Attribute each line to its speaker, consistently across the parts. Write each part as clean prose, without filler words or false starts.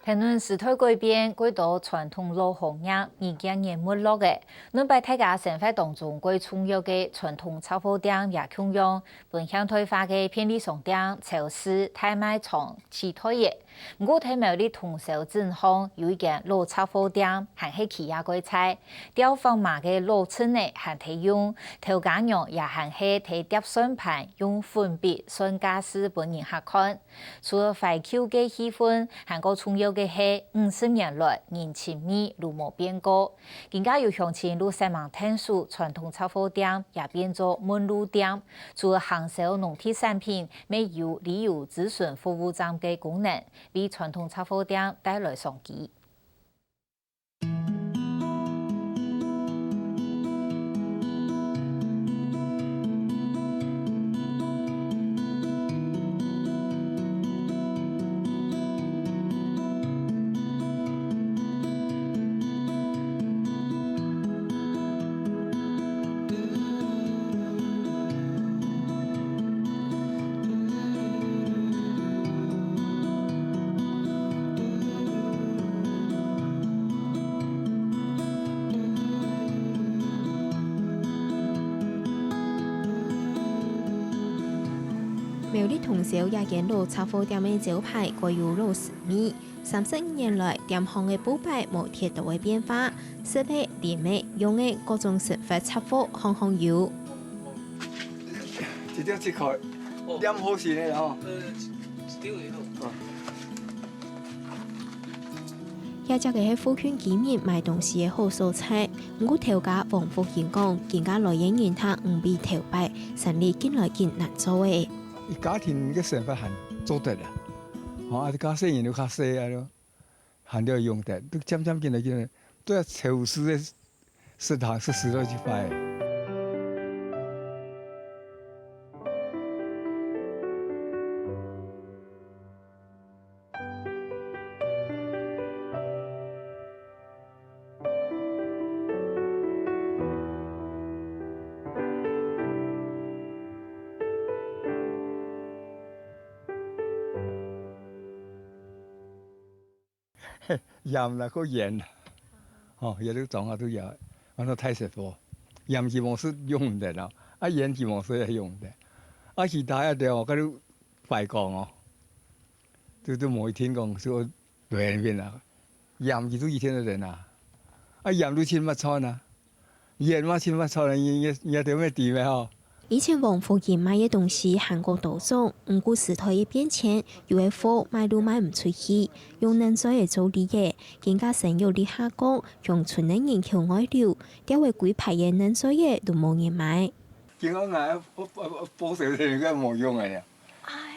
Speaker 1: 评论时代改变，几多传统老行业已经淹没落嘅。恁在大家生活当中最重要嘅传统炒货店也共用，本乡退化嘅便利商店、超市、大卖场、其他嘢。不过睇某啲同小正行有一間老炒貨店，還係其他嘅菜，雕房賣嘅老襯呢，還睇用頭家娘也還係睇碟算盤，用粉筆算價師本人客看。除了懷舊嘅氣氛，還個重要嘅係50年來人情味都冇變過。更加有鄉親路西門聽說，傳統炒貨店也變做門路店，除了行銷農特產品，沒有旅遊諮詢服務站嘅功能。為傳統炒貨店帶來商機。
Speaker 2: 苗栗同小也見老炒貨店嘅招牌各有老市面，35年來店行嘅布擺冇太大嘅變化，設備、店面用嘅各種食法炒貨行行有。
Speaker 3: 一條7塊，點好錢嘅吼。
Speaker 2: 也只嘅係附近居民買東西嘅好素材，唔過頭家黃福賢講，更加來源人他唔比頭擺，生意見來見難做嘅。
Speaker 3: 家庭嘅生活很做得啦，啊，家細人都較細啊咯，很多用得，都漸漸見來，都係超市嘅食堂是食到去買。鹽啦，個鹽，有啲種啊都有，我都太食貨。鹽基本是用唔得啦，鹽基本是也用唔得，其他一啲我嗰啲快講哦，都冇一天講說亂變啦。鹽幾多一天的人啊，鹽都千乜餐啊，鹽嘛千乜餐啊，也點咩地咩嗬？
Speaker 2: 以前黃福賢買嘅東西韓國多種，唔過時代嘅變遷，有嘅貨賣都賣唔出去，用人在嘅做理嘅，更加成有啲下降，用村嘅人口外流，啲為貴牌嘅人在嘅都冇人買。
Speaker 3: 見我嗌保守啲而家冇用嘅，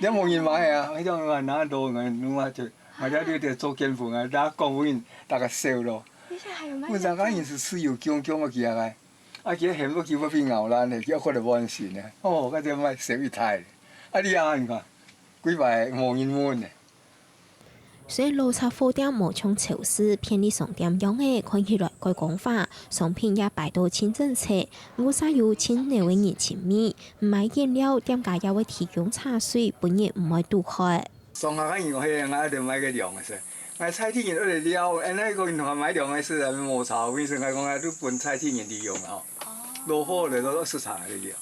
Speaker 3: 你冇人買啊！呢種我拿到我我就我家啲做建築啊，大家公務員大家收咯。我陣間人是私有強嘅其他嘅。其實很多叫我變牛欄嘅，叫我哋冇人錢嘅。嗰隻咪少一太，你啊你看，幾排冇人換嘅。
Speaker 2: 所以老炒貨店冇像超市、便利商店樣嘅，看起來該講法，商品也擺到清真切，我啥有清內嘅人情味，唔買飲料，店家也會提供茶水，本人唔會杜開。
Speaker 3: 上下間我係我一定買個涼嘅先。我菜天然都嚟料，那個銀行買涼嘅是冇炒，我先講我都本菜天然利用啊，落貨嚟到市場嚟料。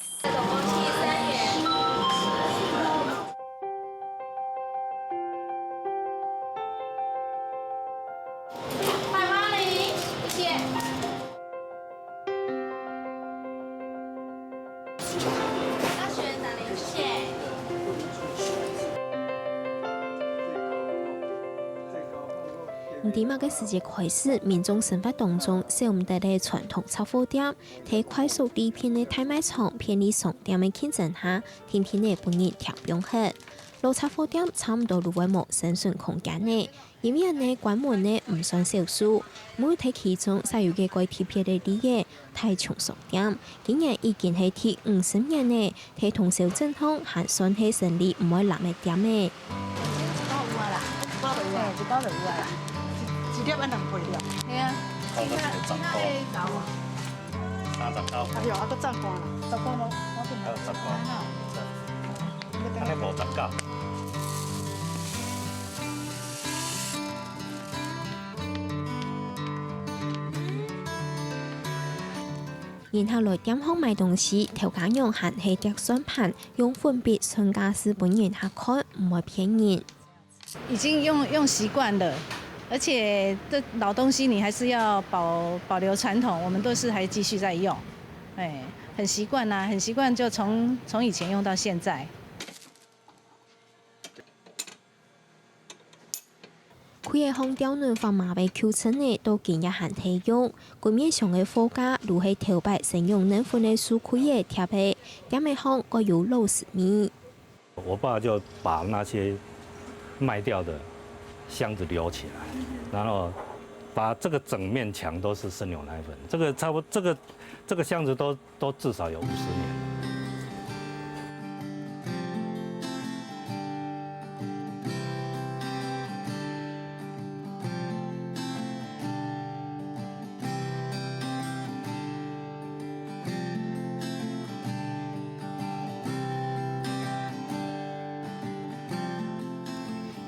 Speaker 2: 唔點啊！嘅時節開始，民眾生活當中少唔得嘅傳統炒貨店，喺快速利便嘅大賣場、便利商店嘅競爭下，天天嘅本人調變起。老炒貨店差唔多都會冇生存空間嘅，因為人哋關門咧唔算少數。每睇其中使用嘅貴貼片嘅啲嘢，太重商店，竟然已經係貼50年嘅，睇同小正行還算係生意唔會難嘅店嘅。
Speaker 4: 一粒1兩倍了。係啊，其他嘅搞啊，39。係啊，個10罐啦，10罐冇，我見到10罐啦。你冇19。
Speaker 2: 然後來點方買東西，頭家用閒氣碟算盤，用粉筆順家私本人下看，唔會騙人。
Speaker 4: 已經用習慣了，而且這老東西你還是要保留傳統，我們都是還繼續在用，哎，很習慣啦，很習慣就從以前用到現在。
Speaker 2: 佢嘅紅雕嫩放馬尾 Q 稱呢，都見一閒體用。櫃面上嘅貨架如係條白成用嫩粉嘅酥區嘅貼皮，點嘅行個有肉絲米。
Speaker 5: 我爸就把那些賣掉的箱子留起來，然後把這個整面牆都是生牛奶粉。這個差不多，這個箱子都至少有50年了。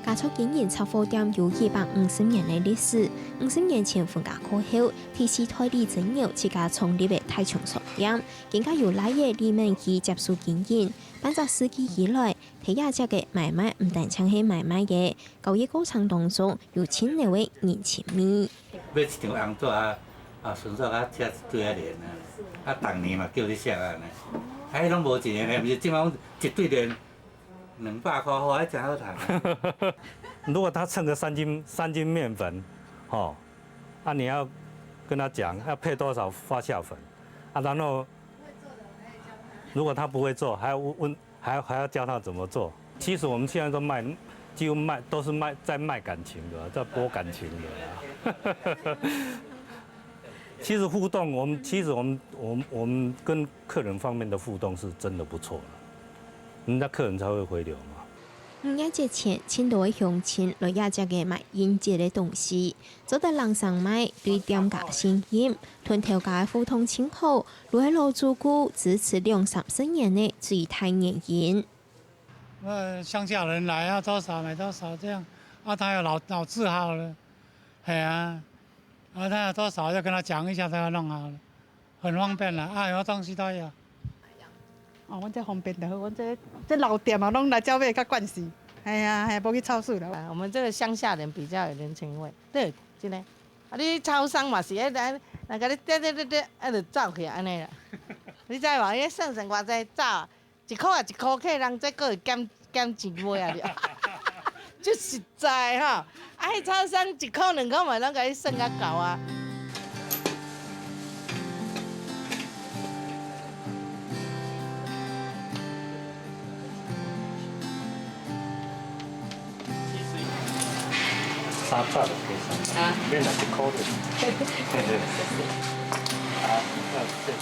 Speaker 2: 家畜經營雜貨店有250年嘅歷史，50年前分家過後，第四代李正堯自家創立嘅太重商店，更加由奶爺李明基接手經營。半個世紀以來，睇下隻嘅買賣唔單淨係買賣嘅，交易過程當中有千多位年輕味。
Speaker 6: 買一張紅紙順手車一堆練當年嘛叫你寫啊，迄攏無錢嘅，毋是即馬一堆練。200塊，還真好談。
Speaker 5: 如果他稱個3斤麵粉，你要跟他講要配多少發酵粉，然後如果他不會做，還要問，還要教他怎麼做。其實我們現在都賣，幾乎都是在賣感情的，在播感情的。其實互動，我們跟客人方面的互動是真的不錯。人家客人才會回流嘛。
Speaker 2: 5一節前，千多位鄉親來亞隻嘅買應節嘅東西，做得人上買對店家信任，屯頭家互動親好，如係老主顧支持2-3年嘅最大原因。
Speaker 7: 鄉下人來要多少買多少，這樣他有老字號了，他有多少就跟他講一下，他要弄好了，很方便啦，有東西都有。
Speaker 4: 阮這方便就好，阮這老店啊，攏來招買較慣勢，無去超市啦。
Speaker 8: 我們這個鄉下人比較有人情味，對，真的。你超商嘛是那個你就走去安尼啦。你知無？伊算偌濟走，1塊1塊，客人再個減錢買啊！就實在吼，迄超商1塊2塊嘛，攏甲你算較高啊。
Speaker 5: 3塊就可以上，變成1塊的。對。謝謝。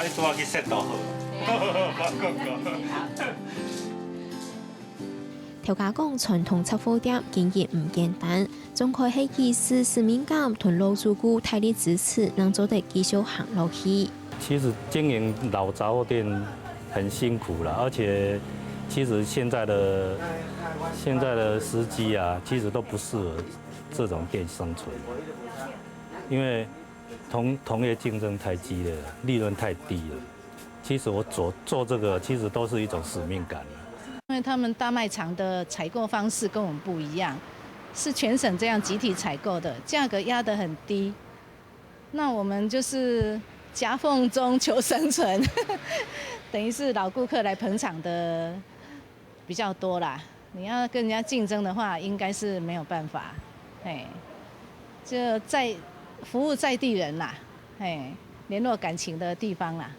Speaker 5: 你做下去set到好。
Speaker 2: 頭家講傳統雜貨店經營唔簡單，仲可係以使命感同老主顧大力支持，能做得繼續行落去。
Speaker 5: 其實經營老雜貨店很辛苦啦，而且其實現在的司機啊，其實都不適合這種店生存，因為同業競爭太激烈了，利潤太低了。其實我做這個，其實都是一種使命感。
Speaker 4: 因為他們大賣場的採購方式跟我們不一樣，是全省這樣集體採購的，價格壓得很低。那我們就是夾縫中求生存，等於是老顧客來捧場的比較多啦。你要跟人家競爭的話，應該是沒有辦法。就在服務在地人啦，聯絡感情的地方啦。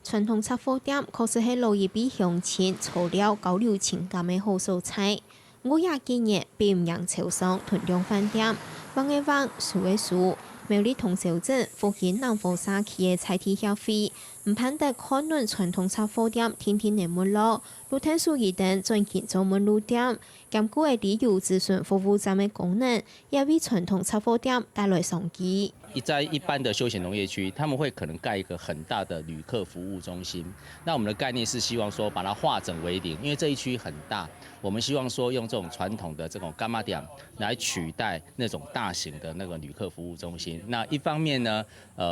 Speaker 2: 傳統雜貨店確實係老一輩鄉親材料交流情感嘅好素材。我也建議比唔讓超商同量販店，望一望數一數，苗栗同小鎮福建南豐沙企嘅菜體協會，唔盼得看論傳統雜貨店天天嚟沒落，露天數一等轉建做門路店，兼顧嘅旅遊諮詢服務站嘅功能，也為傳統雜貨店帶來商機。
Speaker 9: 在一般的休闲农业区，他们会可能盖一个很大的旅客服务中心。那我们的概念是希望说把它化整为零，因为这一区很大，我们希望说用这种传统的这种柑仔店来取代那种大型的那个旅客服务中心。那一方面呢，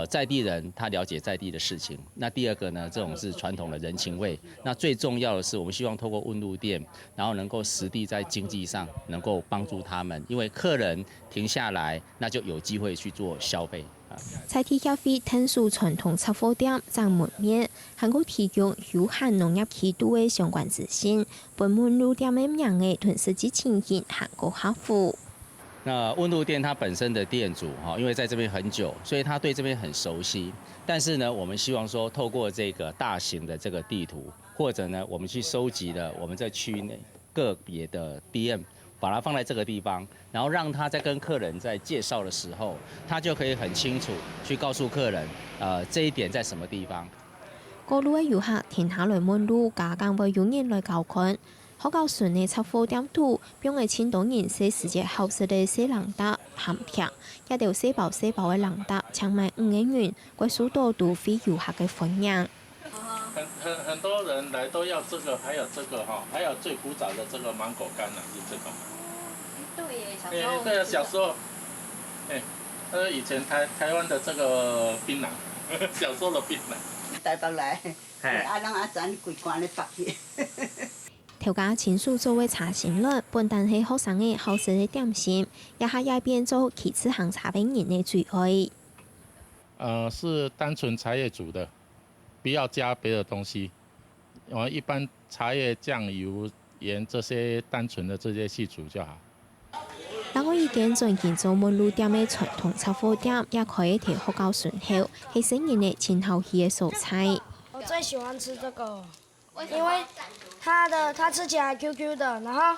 Speaker 9: 在地人他了解在地的事情。那第二个呢，这种是传统的人情味。那最重要的是，我们希望透过问路店，然后能够实地在经济上能够帮助他们，因为客人停下来，那就有机会去做消费。
Speaker 2: 菜市协会探索传统杂货店正门面，还佫提供有限农业期度的相关资讯。本问路店的名额屯实际情形还佫客服。
Speaker 9: 那问路店它本身的店主因为在这边很久，所以他对这边很熟悉。但是呢，我们希望说，透过这个大型的这个地图，或者呢，我们去收集了我们在区内个别的 DM。把它放在这个地方，然后让他在跟客人在介绍的时候，他就可以很清楚去告诉客人，这一点在什么地方。
Speaker 2: 各路的游客停下来问路，加更为有人来教看。好教顺的插貨點圖，並為千多人寫世界好食的小冷達鹹片，一條細包的冷達，搶賣5元，貴數多都非遊客的歡迎。
Speaker 10: 很多人来都要这个，还有这个还有最古早的这个芒果干是这个。
Speaker 1: 对，小时候。
Speaker 10: 对啊，小时候，以前台湾的这个槟榔，小时候的槟榔。
Speaker 11: 台北来，啊，人啊咱规罐咧北去。
Speaker 2: 調價前數作為茶先率，本但係學生嘅好食嘅點心，也係也變做其次行茶餅人嘅最愛。
Speaker 10: 是单纯茶叶煮的。不要加别的东西，一般茶叶、酱油、盐这些单纯的这些去煮就好。
Speaker 2: 嗱，我已經進建做門路店嘅傳統雜貨店，也可以提學校順口，係新年嘅前後期嘅素菜。
Speaker 12: 我最喜歡吃這個，因為它吃起來 QQ 的，然後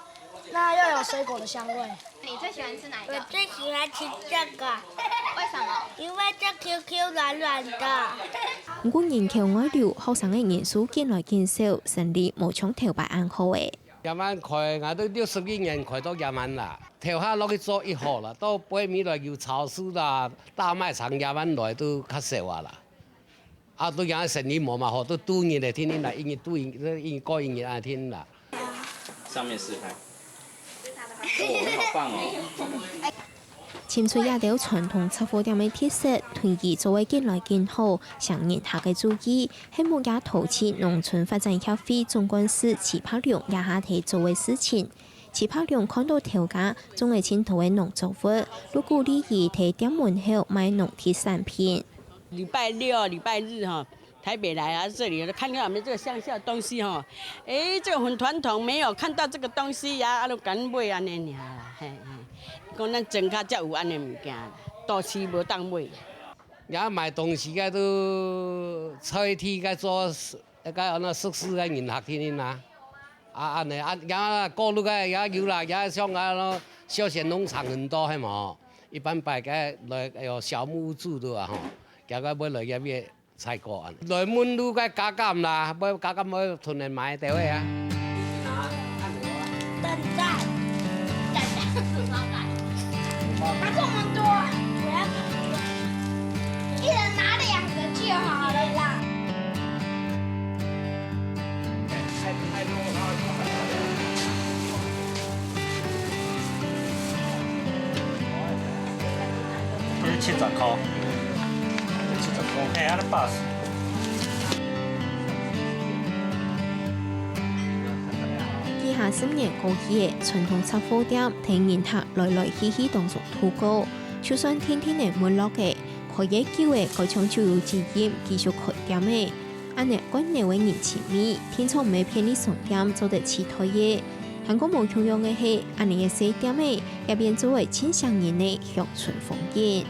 Speaker 12: 那又有水果的香味。
Speaker 13: 你最喜歡吃哪一個？
Speaker 12: 我最喜歡吃這個。
Speaker 13: 為什麼？
Speaker 12: 因為這 QQ 軟軟的。
Speaker 2: 不過人口外流，學生嘅人數漸來漸少，生理無從頭擺安好嘅。
Speaker 14: 廿萬開，我都60幾年開到廿萬啦。頭下落去做一號啦，到背面來要超市啦、大賣場廿萬來都較少啊啦。啊，都有生意冇嘛好，都多年嚟天天啦，一年多一個一年啊天啦。
Speaker 9: 上面試看。很好棒哦！
Speaker 2: 潛水也有傳統雜貨店嘅特色，推薦作為見來見好，上年下嘅注意，希望也陶瓷農村發展協會總幹事齊柏良也下提作為事情。齊柏良看到調價，仲係前途嘅農作物，如果你以提店門口賣農特產品。
Speaker 15: 禮拜六、禮拜日台北來啊，這裡看看我們這個鄉下東西這個很傳統，沒有看到這個東西呀，都敢買安尼爾啦，講咱莊卡才有安尼物件，都市無當買。
Speaker 14: 也賣東西個都菜體個做個安那熟食個人客天啦，安尼也過路個也有啦，也像個休閒農場很多係嘛，一般擺個來有小木屋住的啊，也個買來個咩？菜果啊，來門路嘅價格啦，買價格買同人買對位啊。
Speaker 12: 蛋蛋拿這麼多，一人拿2個就好了啦。
Speaker 5: 這是70塊。嘿，安尼80。
Speaker 2: 以下10年過去嘅傳統雜貨店，聽人客來來去去當中突高，就算天天嘅沒落嘅，可以叫嘅嗰種就有資金繼續開店嘅。安尼關內為人情味，天從每便利商店做得起台嘅。韓國無同樣嘅係，安尼嘅小店嘅也變作為千上人嘅鄉村風景。